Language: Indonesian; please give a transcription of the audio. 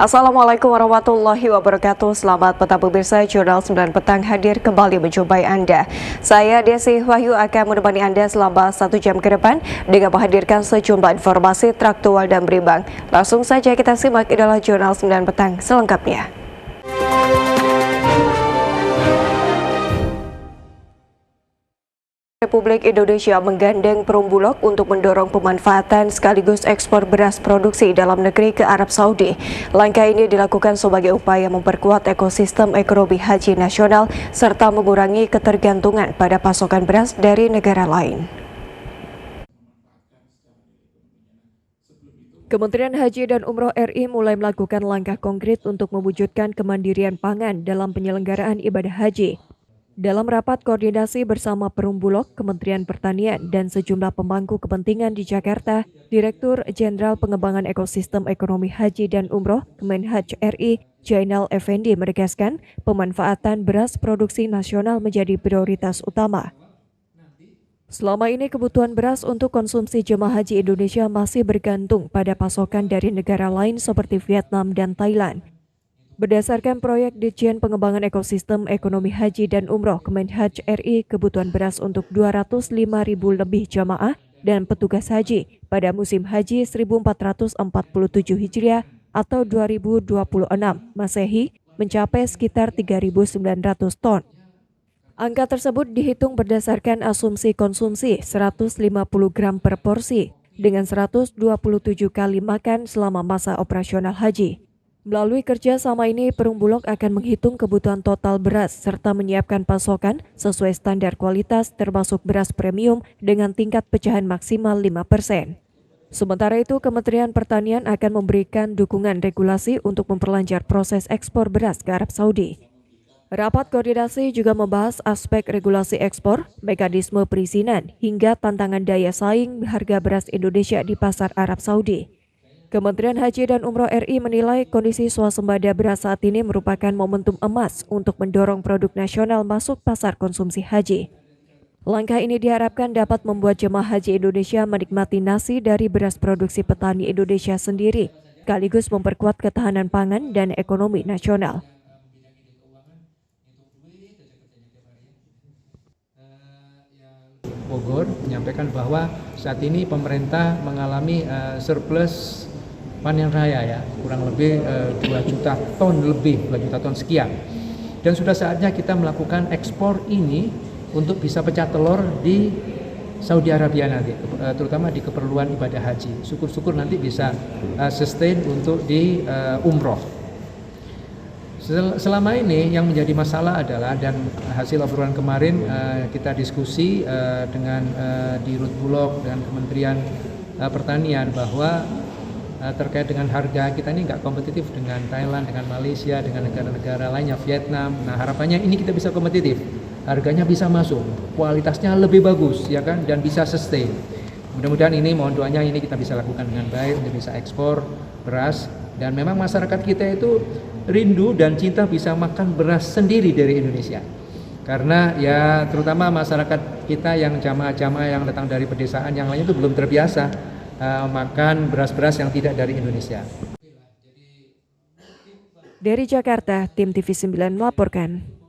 Assalamualaikum warahmatullahi wabarakatuh. Selamat petang pemirsa, Jurnal 9 Petang hadir kembali menjumpai Anda. Saya Desi Wahyu akan menemani Anda selama 1 jam ke depan dengan menghadirkan sejumlah informasi traktual dan berimbang. Langsung saja kita simak adalah Jurnal 9 Petang selengkapnya. Republik Indonesia menggandeng Perumbulok untuk mendorong pemanfaatan sekaligus ekspor beras produksi dalam negeri ke Arab Saudi. Langkah ini dilakukan sebagai upaya memperkuat ekosistem ekonomi haji nasional serta mengurangi ketergantungan pada pasokan beras dari negara lain. Kementerian Haji dan Umroh RI mulai melakukan langkah konkret untuk mewujudkan kemandirian pangan dalam penyelenggaraan ibadah haji. Dalam rapat koordinasi bersama Perumbulok, Kementerian Pertanian, dan sejumlah pemangku kepentingan di Jakarta, Direktur Jenderal Pengembangan Ekosistem Ekonomi Haji dan Umroh Kemenhaj RI, Jainal Effendi menegaskan pemanfaatan beras produksi nasional menjadi prioritas utama. Selama ini kebutuhan beras untuk konsumsi jemaah haji Indonesia masih bergantung pada pasokan dari negara lain seperti Vietnam dan Thailand. Berdasarkan proyek Ditjen Pengembangan Ekosistem Ekonomi Haji dan Umroh Kemenhaj RI, kebutuhan beras untuk 205.000 lebih jamaah dan petugas haji pada musim haji 1447 Hijriah atau 2026 Masehi mencapai sekitar 3.900 ton. Angka tersebut dihitung berdasarkan asumsi konsumsi 150 gram per porsi dengan 127 kali makan selama masa operasional haji. Melalui kerja sama ini, Perumbulok akan menghitung kebutuhan total beras serta menyiapkan pasokan sesuai standar kualitas termasuk beras premium dengan tingkat pecahan maksimal 5%. Sementara itu, Kementerian Pertanian akan memberikan dukungan regulasi untuk memperlancar proses ekspor beras ke Arab Saudi. Rapat koordinasi juga membahas aspek regulasi ekspor, mekanisme perizinan, hingga tantangan daya saing harga beras Indonesia di pasar Arab Saudi. Kementerian Haji dan Umroh RI menilai kondisi swasembada beras saat ini merupakan momentum emas untuk mendorong produk nasional masuk pasar konsumsi haji. Langkah ini diharapkan dapat membuat jemaah haji Indonesia menikmati nasi dari beras produksi petani Indonesia sendiri, sekaligus memperkuat ketahanan pangan dan ekonomi nasional. Bogor menyampaikan bahwa saat ini pemerintah mengalami surplus panen raya ya, kurang lebih 2 juta ton lebih, 2 juta ton sekian. Dan sudah saatnya kita melakukan ekspor ini untuk bisa pecah telur di Saudi Arabia nanti, terutama di keperluan ibadah haji. Syukur-syukur nanti bisa sustain untuk di umroh. Selama ini yang menjadi masalah adalah, dan hasil obrolan kemarin kita diskusi dengan di Rutbulok dan Kementerian Pertanian bahwa terkait dengan harga kita ini nggak kompetitif dengan Thailand, dengan Malaysia, dengan negara-negara lainnya, Vietnam. Nah, harapannya ini kita bisa kompetitif, harganya bisa masuk, kualitasnya lebih bagus, ya kan, dan bisa sustain. Mudah-mudahan ini, mohon doanya ini kita bisa lakukan dengan baik untuk bisa ekspor beras. Dan memang masyarakat kita itu rindu dan cinta bisa makan beras sendiri dari Indonesia. Karena ya terutama masyarakat kita yang jamaah-jamaah yang datang dari pedesaan yang lain itu belum terbiasa makan beras-beras yang tidak dari Indonesia. Dari Jakarta, tim TV9 melaporkan.